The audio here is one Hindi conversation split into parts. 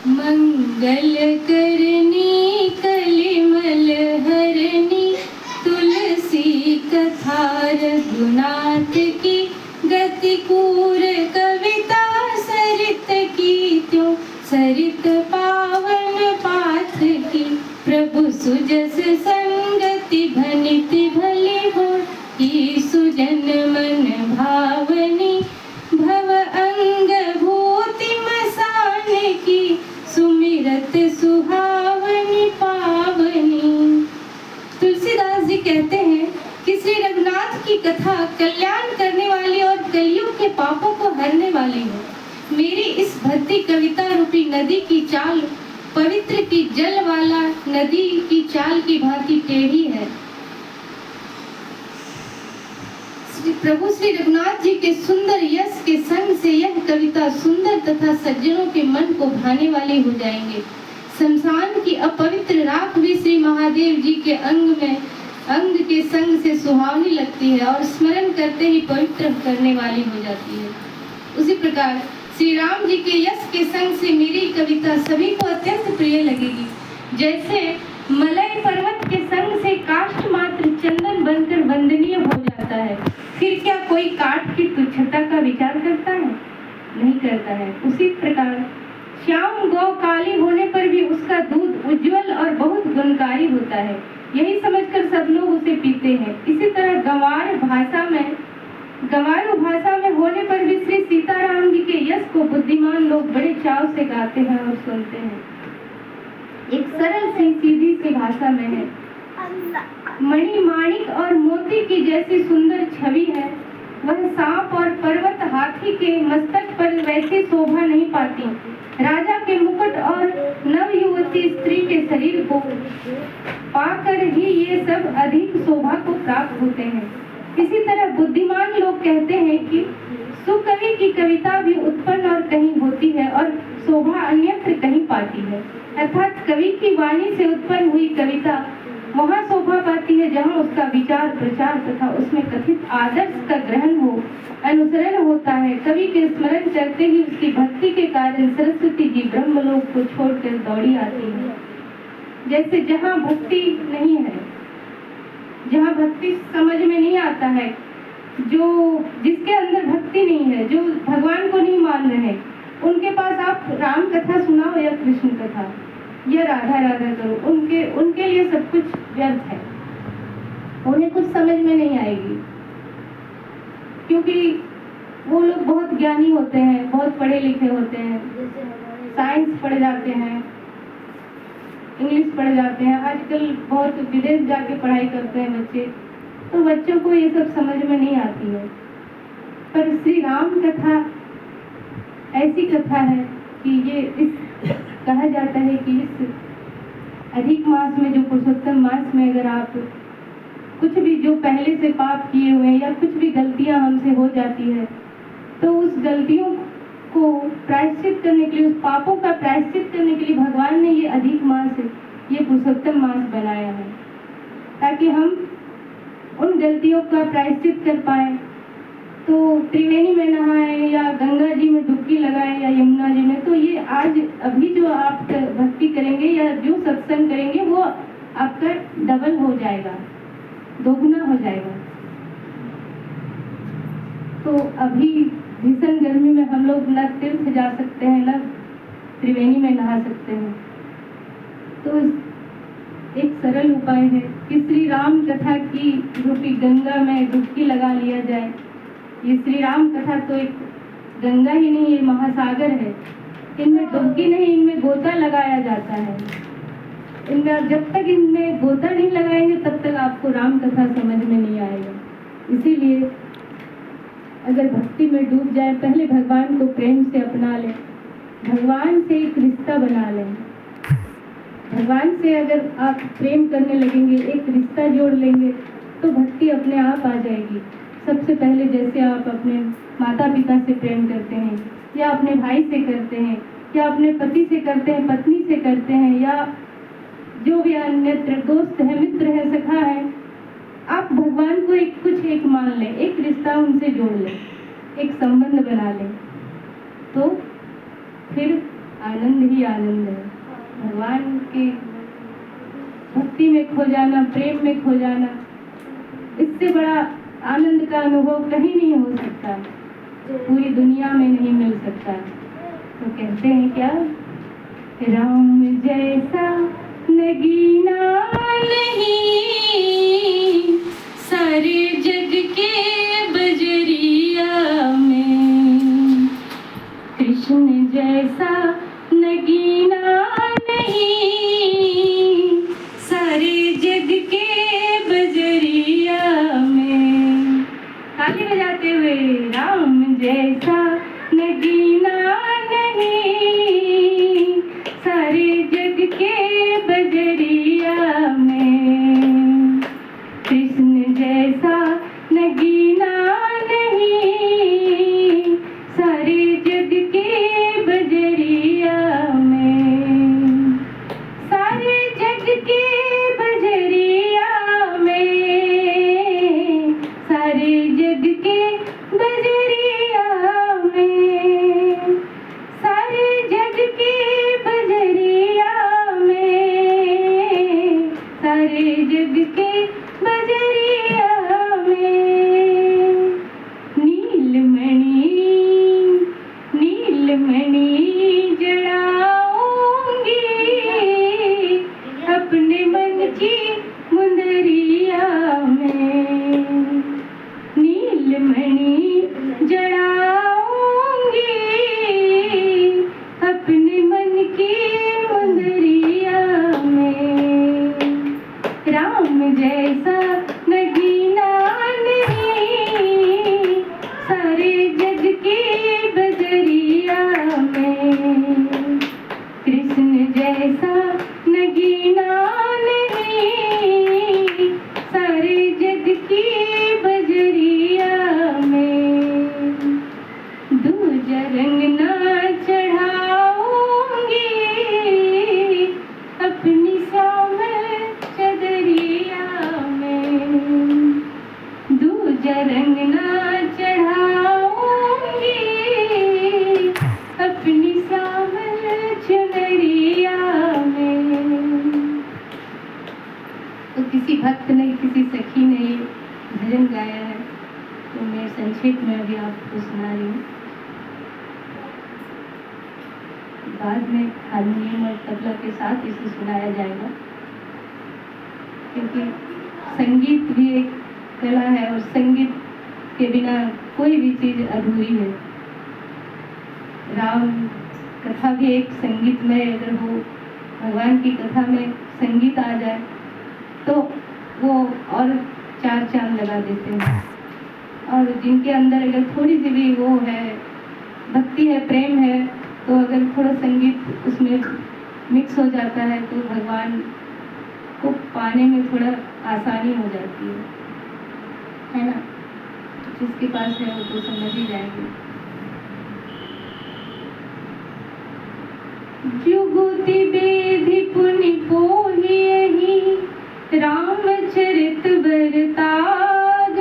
मंगल करनी कलिमल हरनी, तुलसी कथा रघुनाथ की, गति कूर कविता सरित की त्यों सरित पावन पाथ की। प्रभु सुजस संगति भनिति भली हो, की सुजन मन भावनी, भव अंग भूति मसान की, सुमिरत सुहावनी पावनी। तुलसीदास जी कहते हैं कि श्री रघुनाथ की कथा कल्याण करने वाली और कलियुग के पापों को हरने वाली है। मेरी इस भक्ति कविता रूपी नदी की चाल पवित्र की जल वाला नदी की चाल की भांति टेढ़ी है। प्रभु श्री रघुनाथ जी के सुंदर यश के संग से यह कविता सुंदर तथा सज्जनों के मन को भाने वाली हो जाएंगे। शमशान की अपवित्र राख भी श्री महादेव जी के अंग के संग से सुहावनी लगती है और स्मरण करते ही पवित्र करने वाली हो जाती है। उसी प्रकार श्री राम जी के यश के संग से मेरी कविता सभी को अत्यंत प्रिय लगेगी। जैसे मलय पर्वत के संग से काष्ठ मात्र चंदन बनकर वंदनीय हो जाता है, फिर क्या कोई काठ की तुच्छता का विचार करता है? नहीं करता है। उसी प्रकार श्याम गौ काली होने पर भी उसका दूध उज्जवल और बहुत गुणकारी होता है, यही समझकर सब लोग उसे पीते हैं। इसी तरह गंवार भाषा में होने पर भी श्री सीताराम जी के यश को बुद्धिमान लोग बड़े चाव से गाते हैं और सुनते हैं। एक सरल सी सीधी सी भाषा में है। मणि माणिक और मोती की जैसी सुंदर छवि है, वह सांप और पर्वत हाथी के मस्तक पर वैसी शोभा नहीं पाती। राजा के मुकुट और नवयुवती स्त्री के शरीर को पाकर ही ये सब अधिक शोभा को प्राप्त होते हैं। इसी तरह बुद्धिमान लोग कहते हैं कि सुकवि की कविता भी उत्पन्न और कहीं होती है और शोभा अन्यत्र कहीं पाती है। अर्थात कवि की वाणी से उत्पन्न हुई कविता वहाँ शोभा पाती है जहाँ उसका विचार प्रचार तथा उसमें कथित आदर्श का ग्रहण हो, अनुसरण होता है। कवि के स्मरण करते ही उसकी भक्ति के कारण सरस्वती जी ब्रह्मलोक को छोड़कर दौड़ी आती है। जैसे जहाँ भक्ति नहीं है, जहाँ भक्ति समझ में नहीं आता है, जिसके अंदर भक्ति नहीं है, जो भगवान को नहीं मान रहे, उनके पास आप राम कथा सुनाओ या कृष्ण कथा या राधा राधा करो, उनके लिए सब कुछ व्यर्थ है, उन्हें कुछ समझ में नहीं आएगी, क्योंकि वो लोग बहुत ज्ञानी होते हैं, बहुत पढ़े लिखे होते हैं, साइंस पढ़ जाते हैं, इंग्लिश पढ़ जाते हैं। आजकल बहुत विदेश जाके पढ़ाई करते हैं बच्चे, तो बच्चों को ये सब समझ में नहीं आती है। पर श्री राम कथा ऐसी कथा है कि ये कहा जाता है कि इस अधिक मास में, जो पुरुषोत्तम मास में, अगर आप कुछ भी जो पहले से पाप किए हुए या कुछ भी गलतियां हमसे हो जाती है, तो उस गलतियों को प्रायश्चित करने के लिए, उस पापों का प्रायश्चित करने के लिए भगवान ने ये अधिक मास, ये पुरुषोत्तम मास बनाया है, ताकि हम उन गलतियों का प्रायश्चित कर पाए। तो त्रिवेणी में नहाएं या गंगा जी में डुबकी लगाएं या यमुना जी में, तो ये आज अभी जो आप भक्ति करेंगे या जो सत्संग करेंगे वो आपका डबल हो जाएगा, दोगुना हो जाएगा। तो अभी भीषण गर्मी में हम लोग न तीर्थ जा सकते हैं, न त्रिवेणी में नहा सकते हैं, तो एक सरल उपाय है कि श्री राम कथा की रूपी गंगा में डुबकी लगा लिया जाए। ये श्री राम कथा तो एक गंगा ही नहीं, ये महासागर है। इनमें डुबकी नहीं, इनमें गोता लगाया जाता है। इनमें जब तक इनमें गोता नहीं लगाएंगे तब तक आपको राम कथा समझ में नहीं आएगा। इसीलिए अगर भक्ति में डूब जाए, पहले भगवान को प्रेम से अपना लें, भगवान से एक रिश्ता बना लें। भगवान से अगर आप प्रेम करने लगेंगे, एक रिश्ता जोड़ लेंगे, तो भक्ति अपने आप आ जाएगी। सबसे पहले जैसे आप अपने माता पिता से प्रेम करते हैं, या अपने भाई से करते हैं, या अपने पति से करते हैं, पत्नी से करते हैं, या जो भी अन्यत्र दोस्त है, मित्र है, सखा है, आप भगवान को एक मान लें, एक रिश्ता उनसे जोड़ लें, एक संबंध बना लें, तो फिर आनंद ही आनंद है। भगवान की भक्ति में खो जाना, प्रेम में खो जाना, इससे बड़ा आनंद का अनुभव कहीं नहीं हो सकता, पूरी दुनिया में नहीं मिल सकता। तो कहते हैं क्या, राम जैसा नगीना नहीं सारे जग के बजरिया में, कृष्ण जैसा नगीना नहीं सारे जग के बजरिया में। ताली बजाते हुए, राम जैसा नगीना नहीं सारे जग के बजरिया में, कृष्ण जैसा नगीना नहीं सारे जग के बजरिया में, सारे जग के बजरिया में, सारे जग के बजरिया में, सारे जग के बजरिया में, सारे जग के बजरिया में। नीलमणि नीलमणि जड़ाऊंगी अपने मन की मुंदरिया में, नीलमणि जड़ाऊंगी अपने मन की मुंदरिया में, राम जैसा नगीना नहीं सारे जग के बजरिया में, कृष्ण जैसा नगीना नहीं सारे जग की बजरिया में। दूजा रंग ना चढ़ाऊंगी अपनी श्यामल चदरिया में, दूजा रंग ना चढ़ाऊंगी अपनी श्यामल चुनरिया में। तो किसी भक्त ने, किसी सखी ने ये भजन गाया है, तो मैं संक्षेप में अभी आपको सुना रही हूँ। बाद में हारमोनियम और तबला के साथ इसे सुनाया जाएगा, क्योंकि संगीत भी एक कला है और संगीत के बिना कोई भी चीज अधूरी है। राम कथा भी एक संगीतमय अगर हो, भगवान की कथा में संगीत आ जाए तो वो और चार चांद लगा देते हैं। और जिनके अंदर अगर थोड़ी सी भी वो है, भक्ति है, प्रेम है, तो अगर थोड़ा संगीत उसमें मिक्स हो जाता है तो भगवान को पाने में थोड़ा आसानी हो जाती है ना। जिसके पास है वो तो समझ ही जाएंगे। जुगुति बेधि पुनि पोहियहि रामचरित बरताग,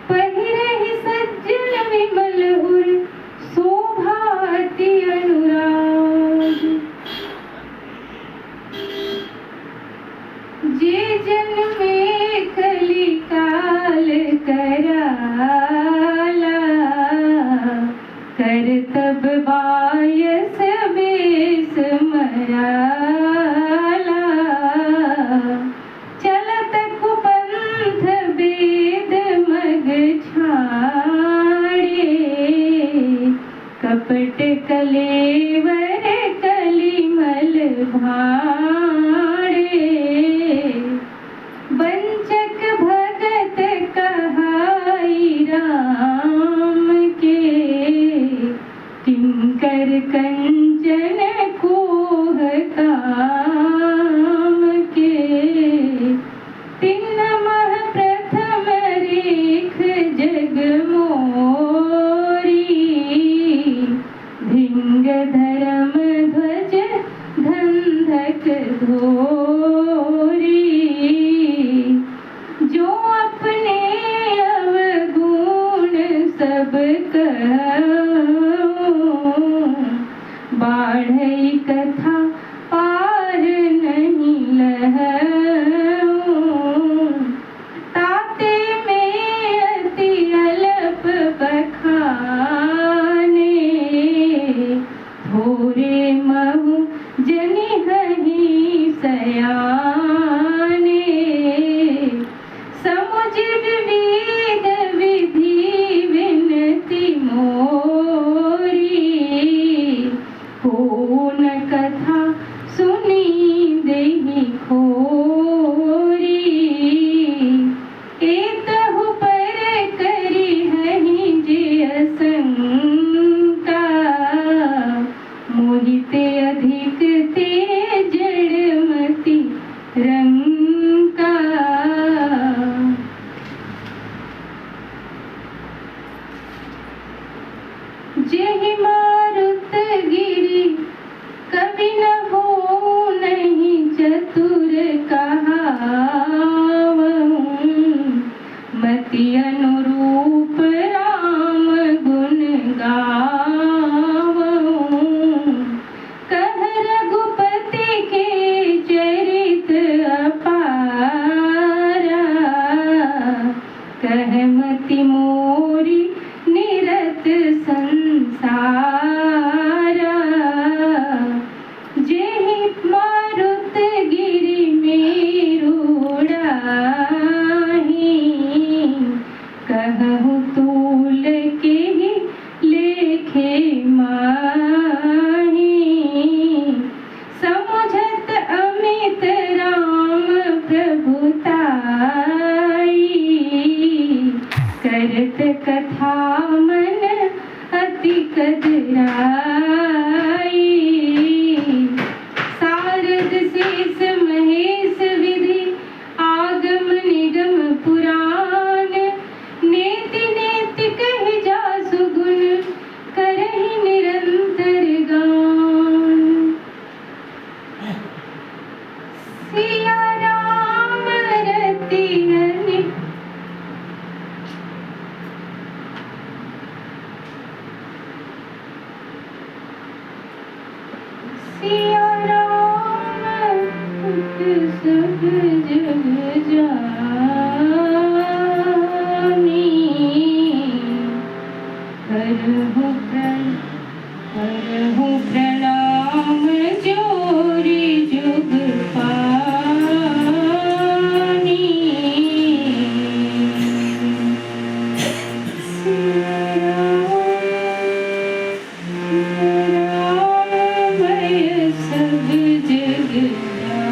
पहिरहि सज्जन विमल उर शोभाति अनुराग। जे जन में कली काल कराला, करतब बायस बेस मराला। चलत कुपंथ वेद मग छाड़े, कपट कलेवर कलिमल भाड़े। वंचक भगत कहाई राम के, किंकर कंचन कोह काम के। तिन मह प्रथम रेख जग मोरी, धिंग धर्म ध्वज धंधक सिया राम सब जग जानी, करहूँ प्रणाम जोरी जुग पानी। सब जग जानी,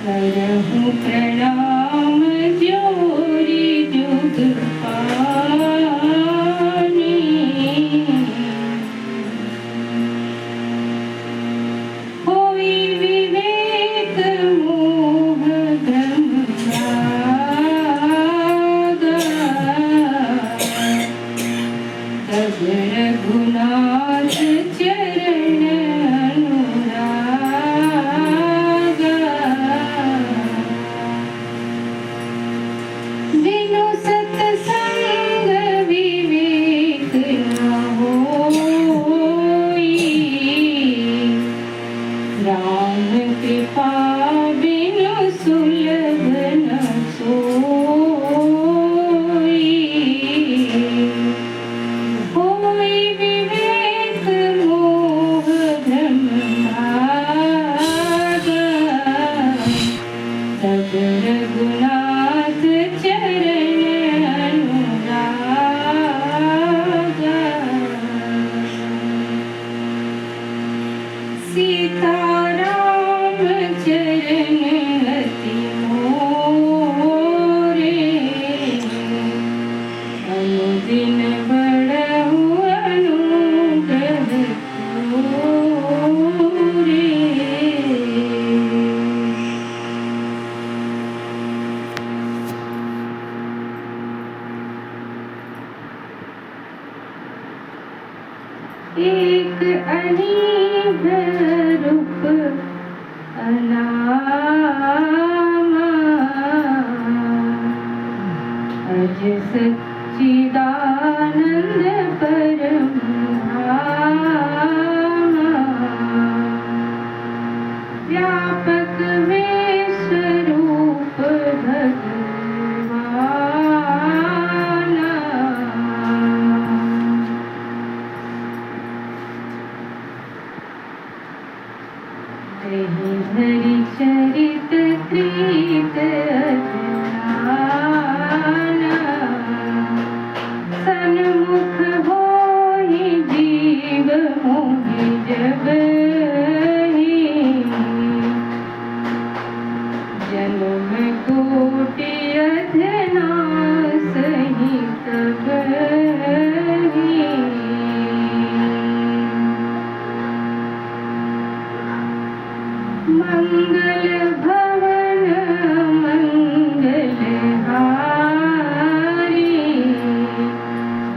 करहूँ प्रणाम जोरी जुग पानी। होई विवेक मोह भ्रम भागा, तब रघुनाथ चरण अनुरागा। बिनु सत्संग विवेक न होई, राम कृपा बिनु सुलभ न सोई। होई विवेक मोह भ्रम भागा, तब रघुनाथ चरण अनुरागा। सीताराम चरण अति मोरे, अनुदिन बढ़हु अनुग्रह तोरे। एक अनीभ रूप अनामा, अज सच्चिदानंद परम धामा। व्यापक विश्वरूप भगवाना, हरि चरित प्रीत अजनाना। सन्मुख होहि जीव मोहि जबहि, जन्म कोटि अधनासहि तबहि। मंगल भवन मंगलहारी,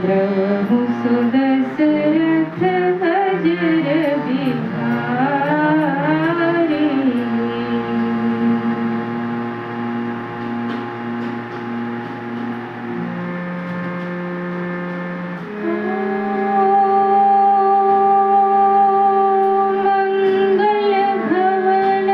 प्रभु सुदशरथ अजर बिहारी। मंगल भवन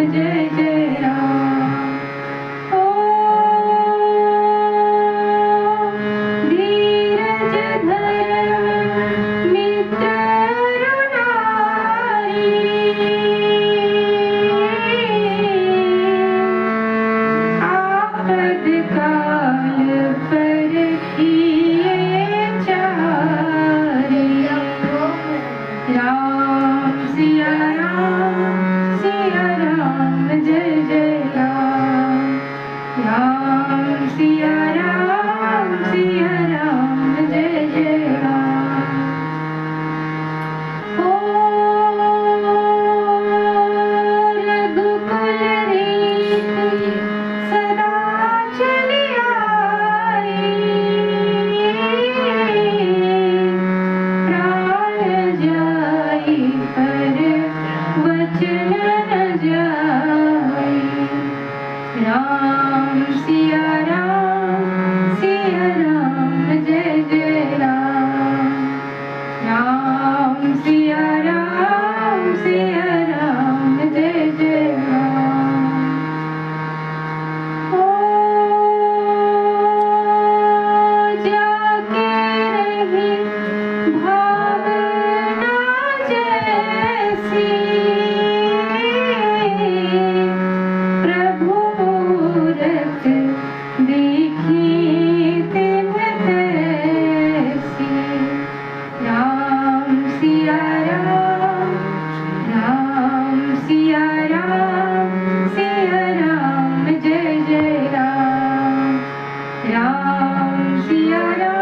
जय जय राम। ओ धीरज धर मित्र रुलारी, आपद काल पर किए चारे। राम सिया राम जय जय राम। राम सिया राम जय जय राम। ओ रघुकुल रीत सदा चली आई, प्राण जाई पर वचन न जाई। राम सिया राम जय जय राम। राम सिया राम जय जय राम। ओ जाके रही भावना जैसी, प्रभु मूरत देखी तिन तैसी। राम सिया राम जय जय राम। राम सिया राम